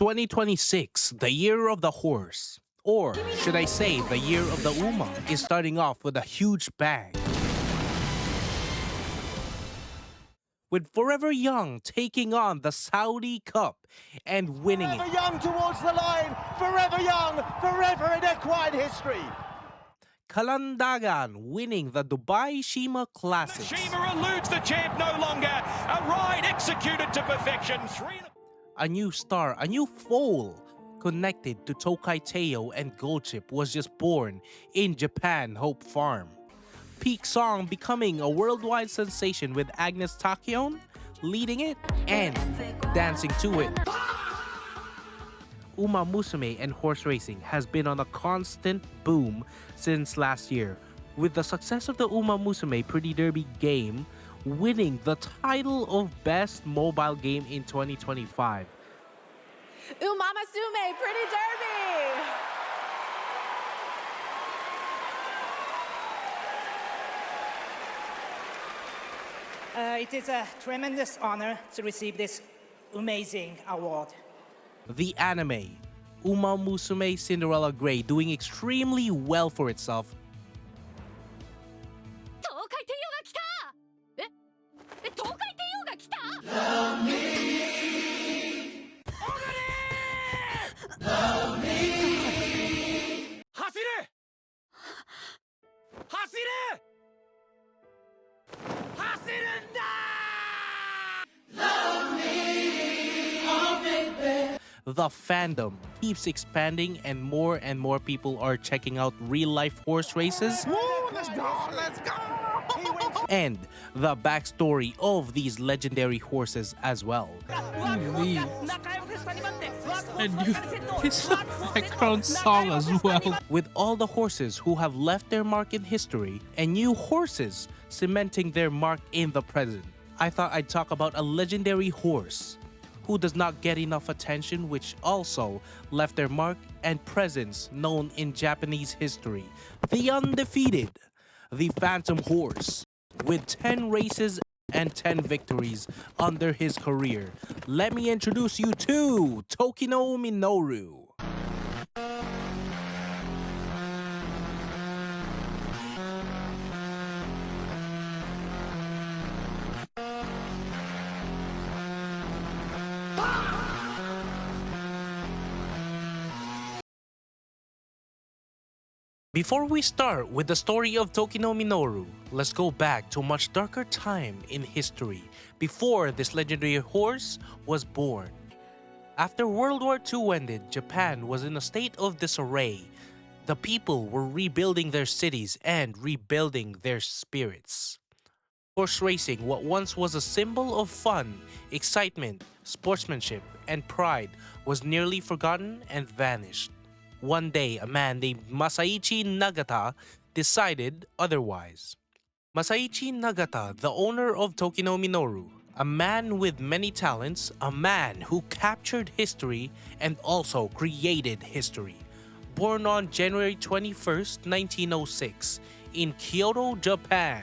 2026, the year of the horse. Or should I say the year of the Uma is starting off with a huge bang. With Forever Young taking on the Saudi Cup and winning it. Forever Young towards the line, Forever Young, forever in equine history. Kalandagan winning the Dubai Shima Classics. Shima eludes the champ no longer. A ride executed to perfection. A new star, a new foal connected to Tokai Teo and Goldship was just born in Japan Hope Farm. Peak Song becoming a worldwide sensation with Agnes Tachyon leading it and dancing to it. Uma Musume and horse racing has been on a constant boom since last year, with the success of the Uma Musume Pretty Derby game winning the title of Best Mobile Game in 2025. Uma Musume Pretty Derby! It is a tremendous honor to receive this amazing award. The anime, Uma Musume Cinderella Grey, doing extremely well for itself. The fandom keeps expanding and more people are checking out real-life horse races. Woo, let's go! And the backstory of these legendary horses as well. And this background song as well. With all the horses who have left their mark in history and new horses cementing their mark in the present, I thought I'd talk about a legendary horse who does not get enough attention, which also left their mark and presence known in Japanese history. The Undefeated, the Phantom Horse, with 10 races and 10 victories under his career. Let me introduce you to Tokino Minoru. Before we start with the story of Tokino Minoru, let's go back to a much darker time in history before this legendary horse was born. After World War II ended, Japan was in a state of disarray. The people were rebuilding their cities and rebuilding their spirits. Horse racing, what once was a symbol of fun, excitement, sportsmanship, and pride, was nearly forgotten and vanished. One day, a man named Masaichi Nagata decided otherwise. Masaichi Nagata, the owner of Tokino Minoru, a man with many talents, a man who captured history and also created history. Born on January 21st, 1906 in Kyoto, Japan.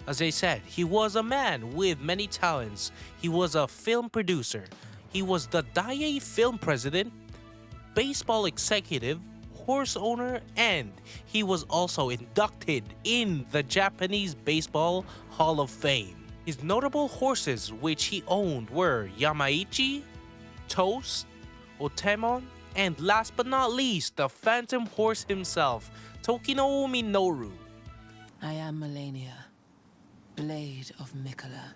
As I said, he was a man with many talents. He was a film producer. He was the Daiei film president, baseball executive, horse owner, and he was also inducted in the Japanese Baseball Hall of Fame. His notable horses which he owned were Yamaichi, Toast, Otemon, and last but not least, the Phantom Horse himself, Tokino Minoru. I am Melania, Blade of Mikola.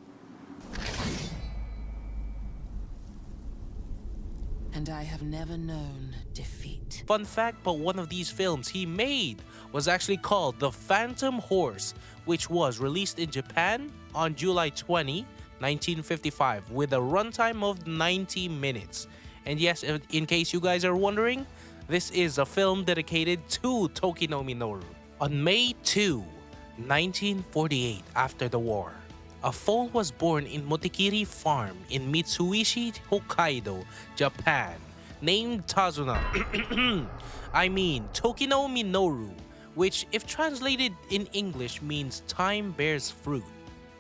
And I have never known defeat. Fun fact, but one of these films he made was actually called The Phantom Horse, which was released in Japan on July 20, 1955, with a runtime of 90 minutes. And yes, in case you guys are wondering, this is a film dedicated to Tokino Minoru. On May 2, 1948, after the war, a foal was born in Motekiri Farm in Mitsubishi, Hokkaido, Japan, named Tazuna. I mean Tokino Minoru, which if translated in English means time bears fruit.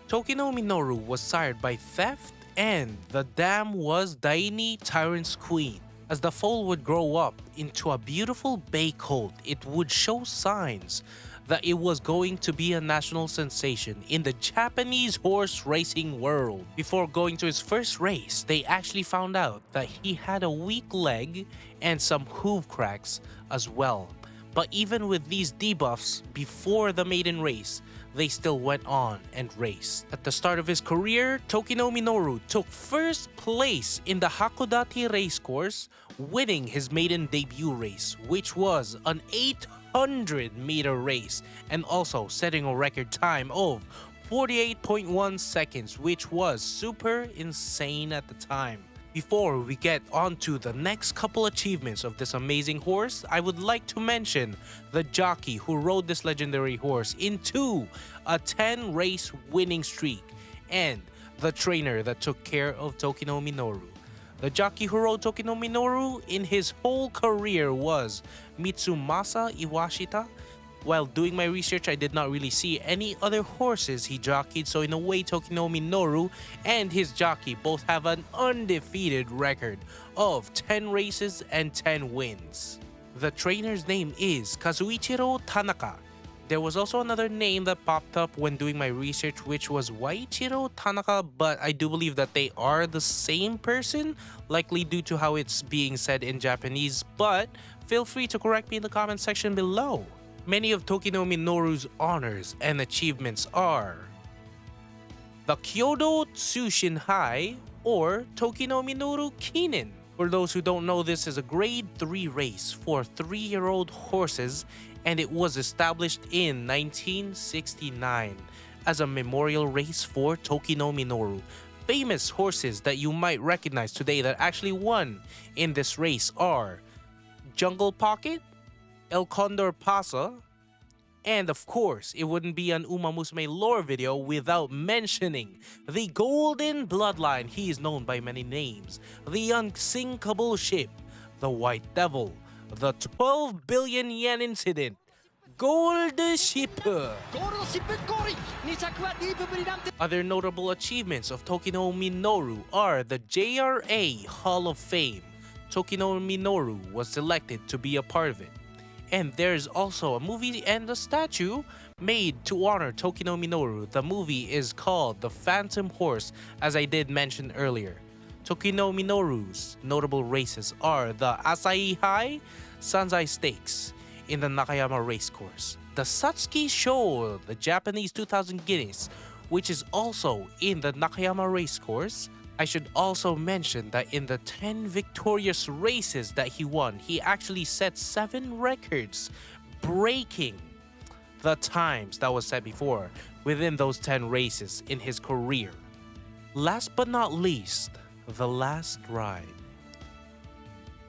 Tokino Minoru was sired by theft and the dam was Daini Tyrant's Queen. As the foal would grow up into a beautiful bay colt, it would show signs that it was going to be a national sensation in the Japanese horse racing world. Before going to his first race, they actually found out that he had a weak leg and some hoof cracks as well. But even with these debuffs before the maiden race, they still went on and raced. At the start of his career, Tokino Minoru took first place in the Hakodate racecourse, winning his maiden debut race, which was an 800-meter race, and also setting a record time of 48.1 seconds, which was super insane at the time. Before we get on to the next couple achievements of this amazing horse, I would like to mention the jockey who rode this legendary horse into a 10-race winning streak, and the trainer that took care of Tokino Minoru. The jockey who rode Tokino Minoru in his whole career was Mitsumasa Iwashita. While doing my research, I did not really see any other horses he jockeyed, so in a way, Tokino Minoru and his jockey both have an undefeated record of 10 races and 10 wins. The trainer's name is Kazuichiro Tanaka. There was also another name that popped up when doing my research, which was Waichiro Tanaka, but I do believe that they are the same person, likely due to how it's being said in Japanese, but feel free to correct me in the comment section below. Many of Tokino Minoru's honors and achievements are the Kyodo Tsushinhai or Tokino Minoru Kinin. For those who don't know, this is a grade 3 race for 3-year-old horses, and it was established in 1969 as a memorial race for Tokino Minoru. Famous horses that you might recognize today that actually won in this race are Jungle Pocket, El Condor Pasa, and of course, it wouldn't be an Uma Musume lore video without mentioning the Golden Bloodline. He is known by many names: the Unsinkable Ship, the White Devil, the 12 billion yen incident, Gold Ship. Other notable achievements of Tokino Minoru are the JRA Hall of Fame. Tokino Minoru was selected to be a part of it. And there's also a movie and a statue made to honor Tokino Minoru. The movie is called The Phantom Horse, as I did mention earlier. Tokino Minoru's notable races are the Asahi High Sanzai Stakes in the Nakayama Racecourse, the Satsuki Show, the Japanese 2000 Guineas, which is also in the Nakayama Racecourse. I should also mention that in the 10 victorious races that he won, he actually set 7 records, breaking the times that was set before within those 10 races in his career. Last but not least, the last ride.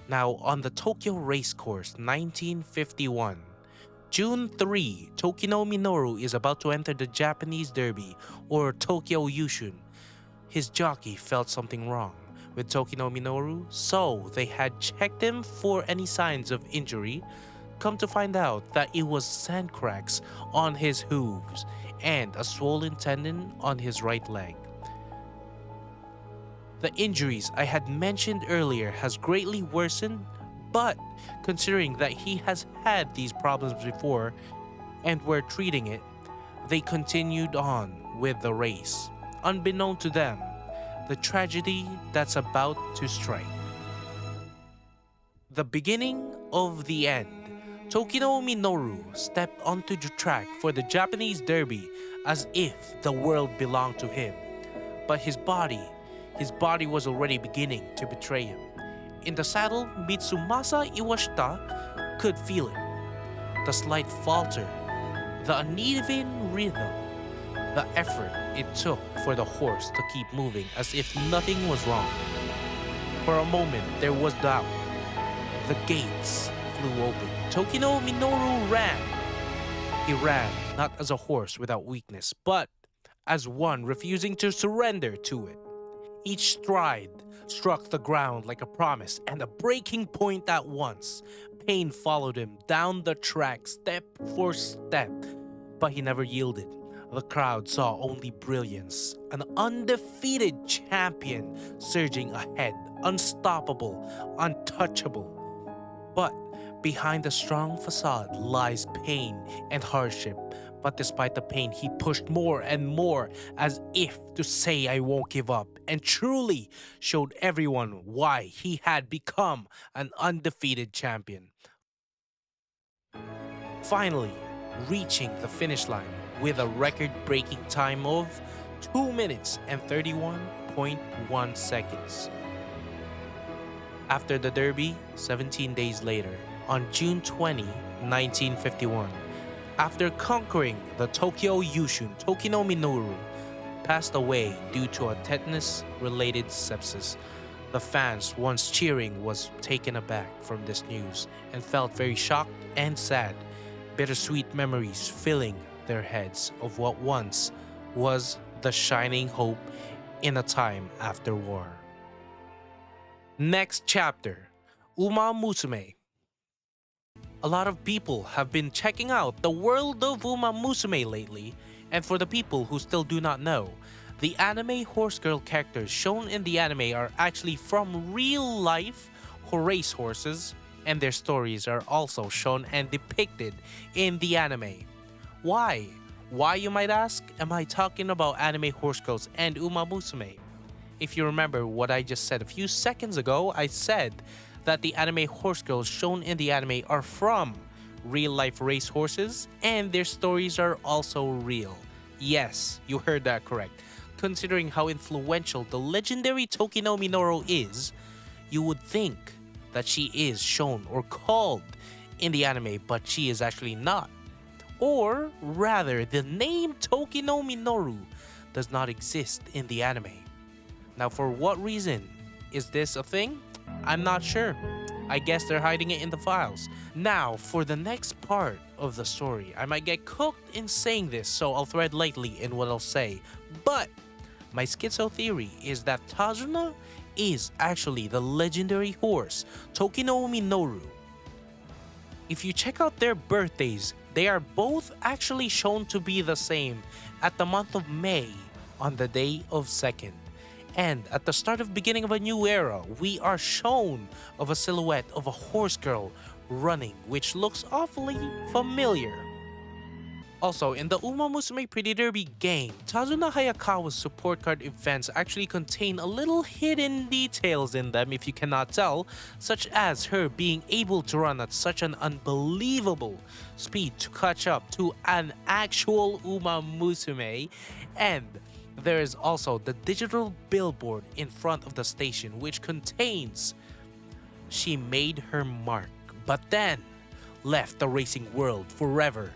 Now, on the Tokyo Racecourse 1951, June 3, Tokino Minoru is about to enter the Japanese Derby, or Tokyo Yushun. His jockey felt something wrong with Tokino Minoru, so they had checked him for any signs of injury. Come to find out that it was sand cracks on his hooves and a swollen tendon on his right leg. The injuries I had mentioned earlier has greatly worsened, but considering that he has had these problems before and were treating it, they continued on with the race. Unbeknown to them, the tragedy that's about to strike. The beginning of the end. Tokino Minoru stepped onto the track for the Japanese Derby as if the world belonged to him. But his body was already beginning to betray him. In the saddle, Mitsumasa Iwashita could feel it. The slight falter, the uneven rhythm, the effort it took for the horse to keep moving as if nothing was wrong. For a moment, there was doubt. The gates flew open. Tokino Minoru ran. He ran not as a horse without weakness, but as one refusing to surrender to it. Each stride struck the ground like a promise and a breaking point at once. Pain followed him down the track step for step, but he never yielded. The crowd saw only brilliance, an undefeated champion surging ahead, unstoppable, untouchable. But behind the strong facade lies pain and hardship. But despite the pain, he pushed more and more as if to say, I won't give up, and truly showed everyone why he had become an undefeated champion. Finally, reaching the finish line with a record-breaking time of 2 minutes and 31.1 seconds. After the Derby, 17 days later, on June 20, 1951, after conquering the Tokyo Yushun, Tokino Minoru passed away due to a tetanus-related sepsis. The fans, once cheering, was taken aback from this news and felt very shocked and sad, bittersweet memories filling their heads of what once was the shining hope in a time after war. Next chapter, Uma Musume. A lot of people have been checking out the world of Uma Musume lately, and for the people who still do not know, the anime horse girl characters shown in the anime are actually from real life race horses, and their stories are also shown and depicted in the anime. Why? Why, you might ask, am I talking about anime horse girls and Uma Musume? If you remember what I just said a few seconds ago, I said that the anime horse girls shown in the anime are from real-life race horses and their stories are also real. Yes, you heard that correct. Considering how influential the legendary Tokino Minoru is, you would think that she is shown or called in the anime, but she is actually not. Or rather, the name Tokino Minoru does not exist in the anime. Now, for what reason is this a thing? I'm not sure. I guess they're hiding it in the files. Now, for the next part of the story, I might get cooked in saying this, so I'll thread lightly in what I'll say. But my schizo theory is that Tazuna is actually the legendary horse Tokino Minoru. If you check out their birthdays, they are both actually shown to be the same at the month of May on the day of 2nd. And at the start of beginning of a new era, we are shown of a silhouette of a horse girl running, which looks awfully familiar. Also, in the Uma Musume Pretty Derby game, Tazuna Hayakawa's support card events actually contain a little hidden details in them if you cannot tell, such as her being able to run at such an unbelievable speed to catch up to an actual Uma Musume, and there is also the digital billboard in front of the station which contains she made her mark, but then left the racing world forever,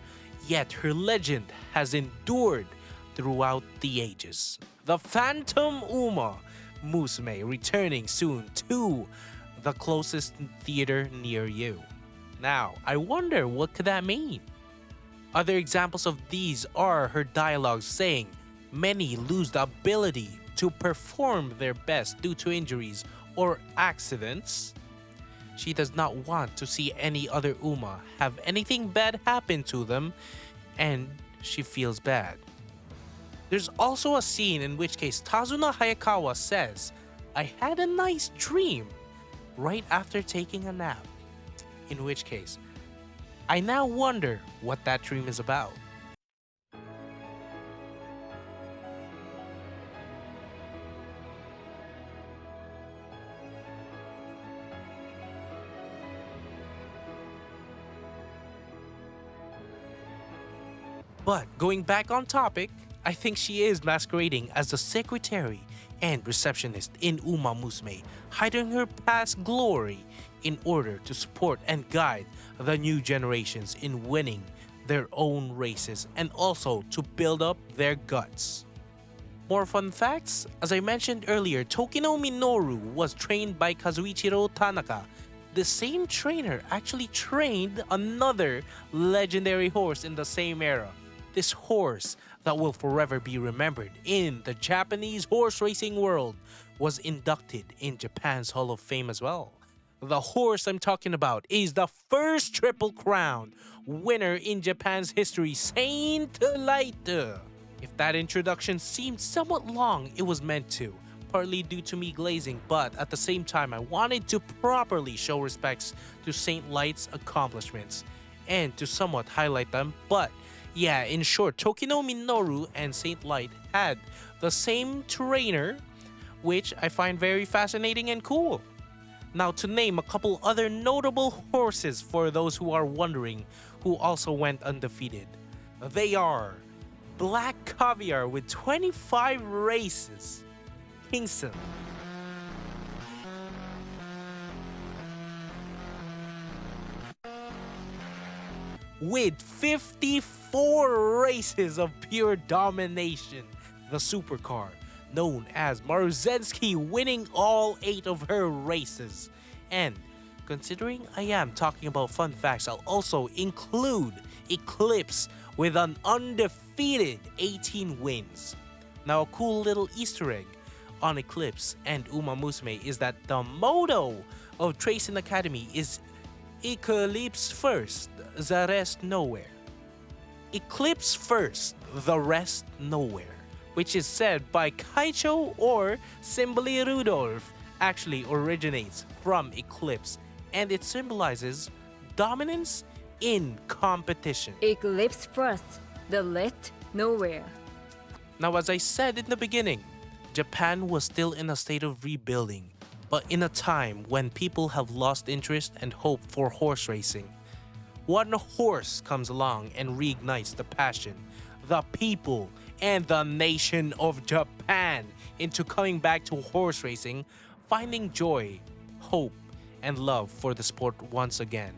yet her legend has endured throughout the ages. The Phantom Uma Musume returning soon to the closest theater near you. Now, I wonder what could that mean? Other examples of these are her dialogues saying, many lose the ability to perform their best due to injuries or accidents. She does not want to see any other Uma have anything bad happen to them, and she feels bad. There's also a scene in which case Tazuna Hayakawa says, I had a nice dream right after taking a nap. In which case, I now wonder what that dream is about. But going back on topic, I think she is masquerading as the secretary and receptionist in Uma Musume, hiding her past glory in order to support and guide the new generations in winning their own races and also to build up their guts. More fun facts, as I mentioned earlier, Tokino Minoru was trained by Kazuichiro Tanaka. The same trainer actually trained another legendary horse in the same era. This horse that will forever be remembered in the Japanese horse racing world was inducted in Japan's Hall of Fame as well. The horse I'm talking about is the first Triple Crown winner in Japan's history, Saint Light. If that introduction seemed somewhat long, it was meant to, partly due to me glazing, but at the same time I wanted to properly show respects to Saint Light's accomplishments and to somewhat highlight them. But yeah, in short, Tokino Minoru and Saint Light had the same trainer, which I find very fascinating and cool. Now, to name a couple other notable horses for those who are wondering who also went undefeated. They are Black Caviar with 25 races, Kingston, with 54 races of pure domination, the supercar, known as Maruzensky, winning all 8 of her races. And considering I am talking about fun facts, I'll also include Eclipse with an undefeated 18 wins. Now, a cool little Easter egg on Eclipse and Uma Musume is that the motto of Tracing Academy is Eclipse first, the rest nowhere. Eclipse first, the rest nowhere, which is said by Kaicho or simply Rudolph, actually originates from Eclipse, and it symbolizes dominance in competition. Eclipse first, the rest nowhere. Now, as I said in the beginning, Japan was still in a state of rebuilding, but in a time when people have lost interest and hope for horse racing. One horse comes along and reignites the passion, the people, and the nation of Japan into coming back to horse racing, finding joy, hope, and love for the sport once again.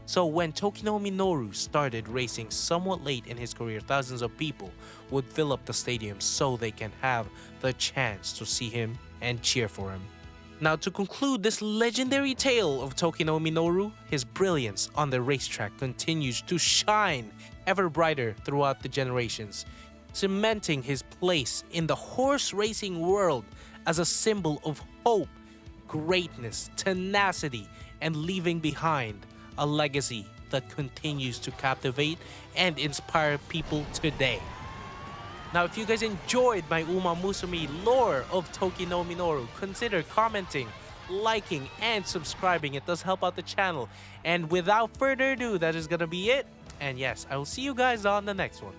So when Tokino Minoru started racing somewhat late in his career, thousands of people would fill up the stadium so they can have the chance to see him and cheer for him. Now, to conclude this legendary tale of Tokino Minoru, his brilliance on the racetrack continues to shine ever brighter throughout the generations, cementing his place in the horse racing world as a symbol of hope, greatness, tenacity, and leaving behind a legacy that continues to captivate and inspire people today. Now, if you guys enjoyed my Uma Musume lore of Tokino Minoru, consider commenting, liking, and subscribing. It does help out the channel. And without further ado, that is gonna be it. And yes, I will see you guys on the next one.